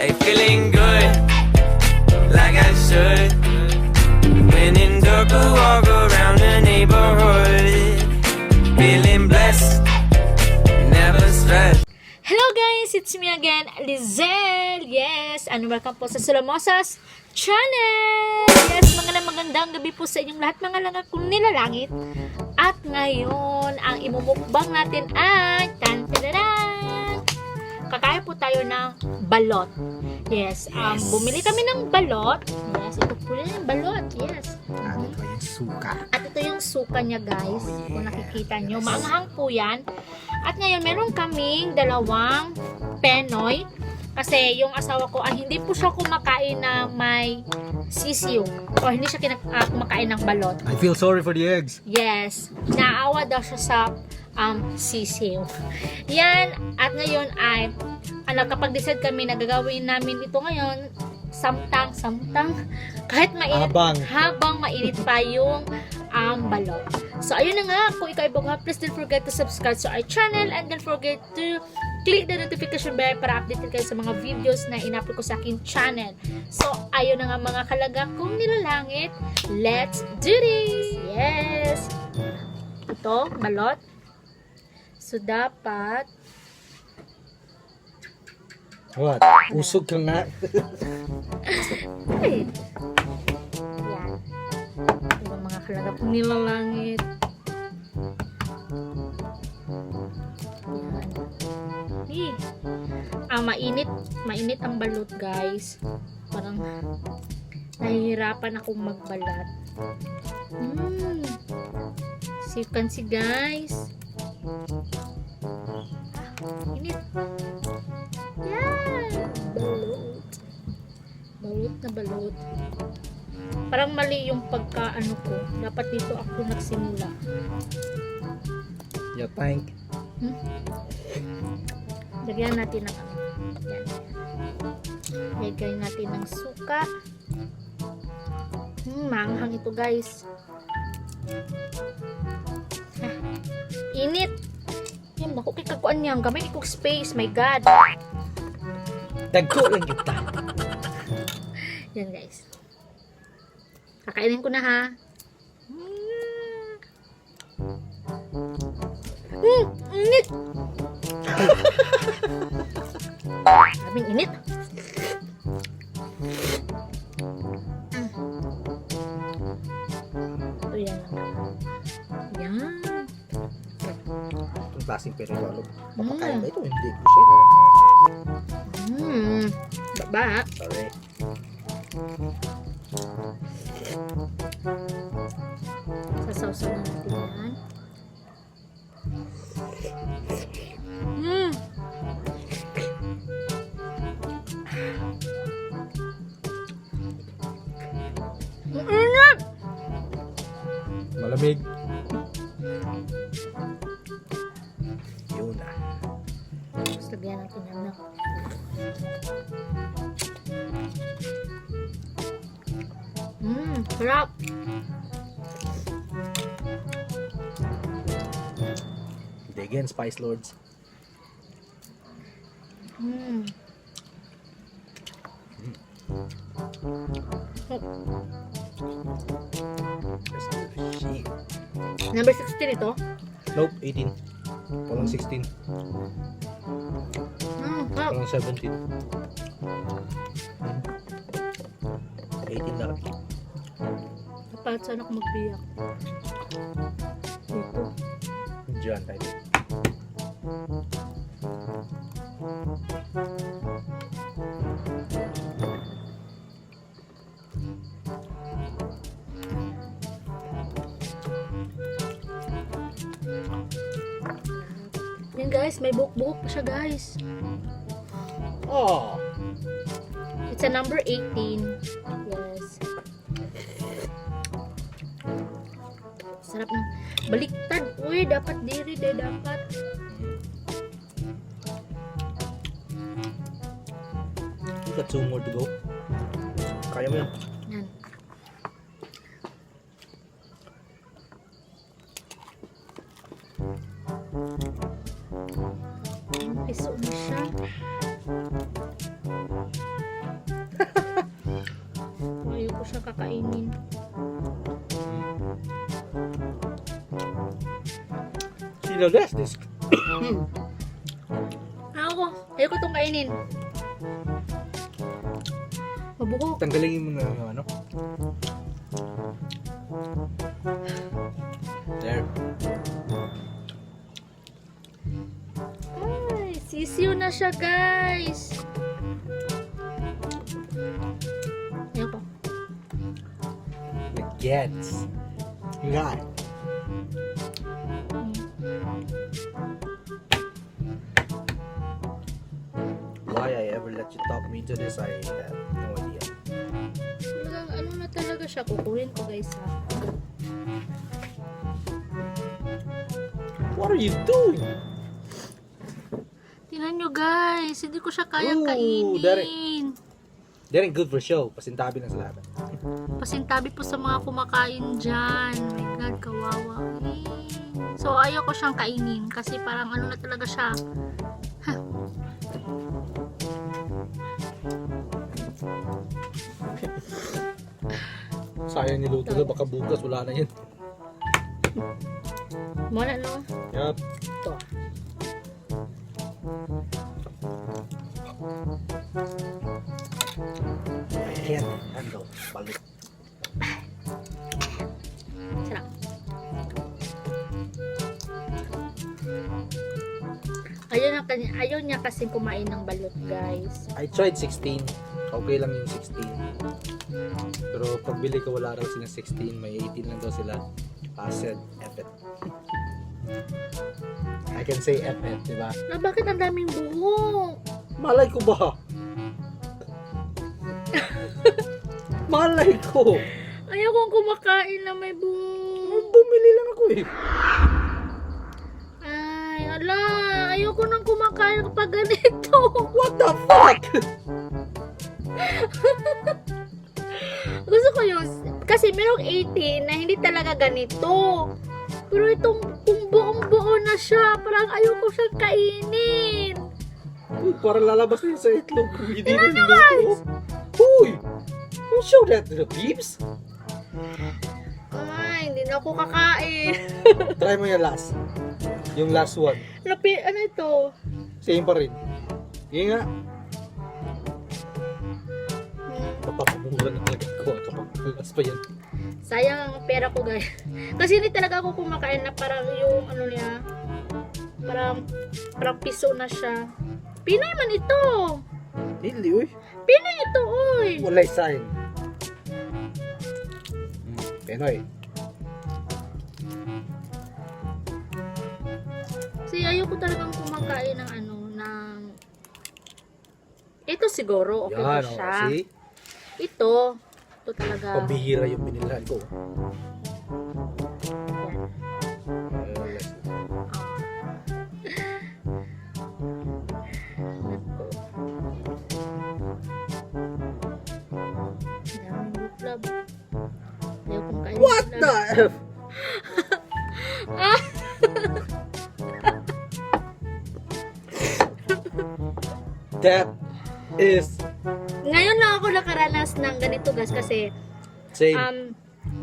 Hey, feeling good, like I should. When in dark, I walk around the neighborhood. Feeling blessed, never stressed. Hello guys, it's me again, Lizelle. Yes, and welcome po sa Sulamosas Channel. Yes, magandang gabi po sa inyong lahat, mga langak kong nilalangit. At ngayon, ang imumukbang natin ay kakain po tayo ng balot. Yes, bumili kami ng balot. Yes, ito po yung balot. Yes. At ito yung suka. At ito yung suka niya, guys. Kung nakikita nyo, maanghang po yan. At ngayon, meron kaming dalawang penoy. Kasi yung asawa ko, hindi po siya kumakain na may sisiw. O hindi siya kumakain ng balot. I feel sorry for the eggs. Yes. Naawa daw siya sa sisiw. Yan. At ngayon ay kapag-decide kami na gagawin namin ito ngayon, samtang kahit mainit, habang mainit pa yung balot. So ayun na nga, kung ikaw ay bago, please don't forget to subscribe to our channel and don't forget to click the notification bell para updated kayo sa mga videos na in-upload ko sa aking channel. So ayun na nga mga kalaga kong nilalangit, let's do this! Yes! Ito, balot. So dapat What? Usog ka nga. Yan. Diba mga kalaga pong nilalangit. Yan. Mainit ang balot, guys. Parang nahihirapan akong magbalat. So you can see, guys. Init. Yan. Balot na balot. Parang mali yung pagkaano ko. Dapat dito ako nagsimula. You think? Lagyan natin ng yan. Lagyan natin ng suka. Manghang ito, guys. Init. Yan, naku, kikakuan niya. Gamay ikong space. My God. Dagko lang kita. Yan, guys. Kakainin ko na, ha. Init. Sabing init. Ito yan. Yan. Itong klaseng perigalo. Papakain ba ito? Hindi. Shit. Baba. Sorry. Sasawsaw na natin yan. Init! Malamig. Yun na. Tapos lagyan natin yan na. Sarap! Again, Spice Lords. Number 16 ito? Nope, 18. Walang 16. Walang 17. 18 lang. Dapat saan ako magbiyak? Dito. Diyan tayo. Yan, guys, may buhok-buhok pa siya, guys. Oh! It's a number 18. Yes. Sarap ng baliktad. Uy, dapat diri, dapat. You got 2 more to go. Kaya mo yan. Yan. Piso na siya. You know, that's this. Ayoko itong kainin. Mabuko. Tanggalin mo na yung ano. There. Ay, sisiw na siya, guys. Ayoko. It gets. God. Why I ever let you talk me into this, I have no idea. Talagang ano na talaga siya. Kukunin ko, guys, ha. What are you doing? Tingnan nyo, guys. Hindi ko siya kayang Ooh, kainin. That ain't good for show. Pasintabi lang sa lahat. Pasintabi po sa mga kumakain dyan. Oh my God, kawawa. So, ayaw ko siyang kainin. Kasi parang ano na talaga siya. Sayang niluto na, baka bukas wala na yun. Muna, no? Yup. Ito. Ayan, ano, balik. Sarap. Ayaw niya kasi kumain ng balot, guys. I tried 16. Okay lang yung 16. Pero pagbili ko wala raw sila 16. May 18 lang daw sila. I said, F it. I can say F it, diba? Na, bakit ang daming buhok? Malay ko ba? Malay ko. Ayaw kong kumakain na may buhok. Bumili lang ako eh. Ay, ala. Ayaw ko nang kumakain kapag ganito. What the fuck? Gusto ko yun. Kasi merong 18 na hindi talaga ganito. Pero itong kung buong-buo na siya, parang ayaw ko siyang kainin. Uy, parang lalabas na yun sa itlog. Hindi na niluto. Uy! Don't show that to the peeps. Ay, hindi na ako kakain. Try mo yung last. Yung last one. Ano ito? Same pa rin. Yung nga. Papapamura na talaga ko kapag last pa yan. Sayang ang pera ko, guys. Kasi hindi talaga ako kumakain na parang yung ano niya. Parang piso na siya. Pinay man ito. Hindi, uy. Pinay ito, uy. Walay sign. Penoy. Kasi ayoko talagang kumakain ng ano, ng... Ito siguro, okay Yan, ko oh, siya. see? Ito talaga. Pambihira yung binilhan ko. Yan. Daming buklab. Ayaw kong kainin. What the F? That is Ngayon lang ako nakaranas ng ganito, guys, kasi same.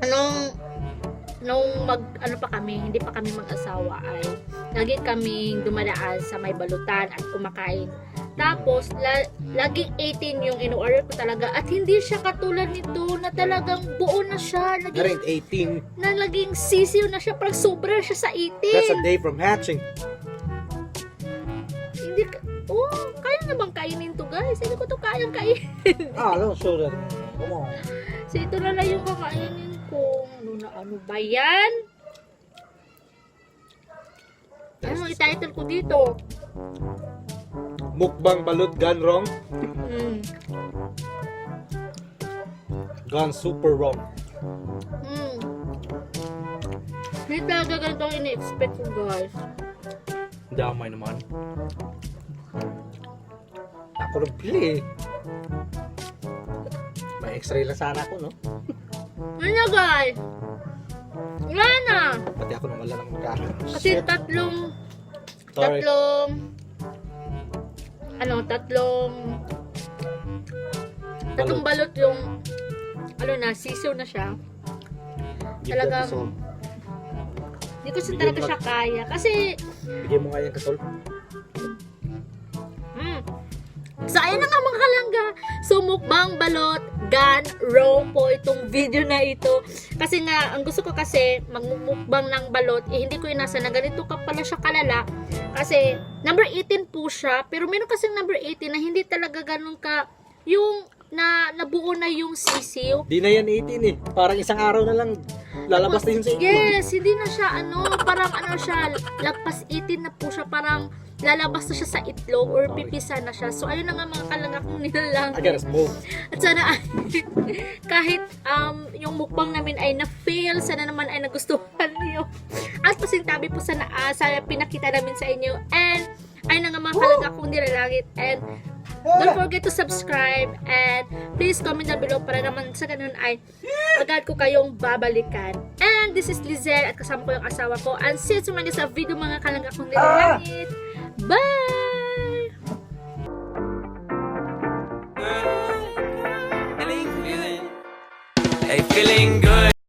nung ano pa kami, hindi pa kami mag-asawa, ay lagi kaming dumadaan sa may balutan at kumakain. Tapos laging 18 yung in-order ko talaga, at hindi siya katulad nito na talagang buo na siya, That ain't 18. na laging sisiw na siya, parang sobra siya sa 18. That's a day from hatching. Hindi kaya na bang kainin to, guys? Hindi ko to kayang kainin. Don't show that. Come on. So ito na lang yung kakainin ko. Ano ba yan? Ano ititle ko dito? Mukbang balut gone wrong. Gone super wrong. Hindi talaga ganito ang ini-expect ko, guys. Damay naman. Ako nagpili eh. May x-ray lang sana ako, no? Ano na, guys? Wala na. Pati ako nang wala nang magkakaroon. Kasi tatlong Sorry. tatlong balot yung sisiw na siya. Talagang Hindi ko talaga siya kaya. Kasi, Bigyan mo nga yan kasol. So, ayun na nga mga kalangga. So, mukbang balot gone wrong po itong video na ito. Kasi nga, ang gusto ko kasi, magmumukbang ng balot, hindi ko inasa na ganito ka pala siya kalala. Kasi, number 18 po siya. Pero meron kasing number 18 na hindi talaga ganun ka, yung nabuo na yung sisiw. Di na yan 18 eh. Parang isang araw na lang lalabas na yun sa inyo. Yes, hindi na siya parang siya, lagpas 18 na po siya, parang lalabas na siya sa itlog or pipisa na siya. So, ayun na nga mga kalangga kong nilalang. Agaras mo. At sana kahit yung mukbang namin ay na-fail, sana naman ay nagustuhan niyo. At pasintabi po sana sa pinakita namin sa inyo. And ayun na nga mga kalangga kong nilalangit. And don't forget to subscribe and please comment down below para naman sa ganun ay agad ko kayong babalikan. And this is Lizelle at kasama ko yung asawa ko. And see you tomorrow sa video mga kalangga kong nilalangit. Bye! Feeling good. Hey, feeling good.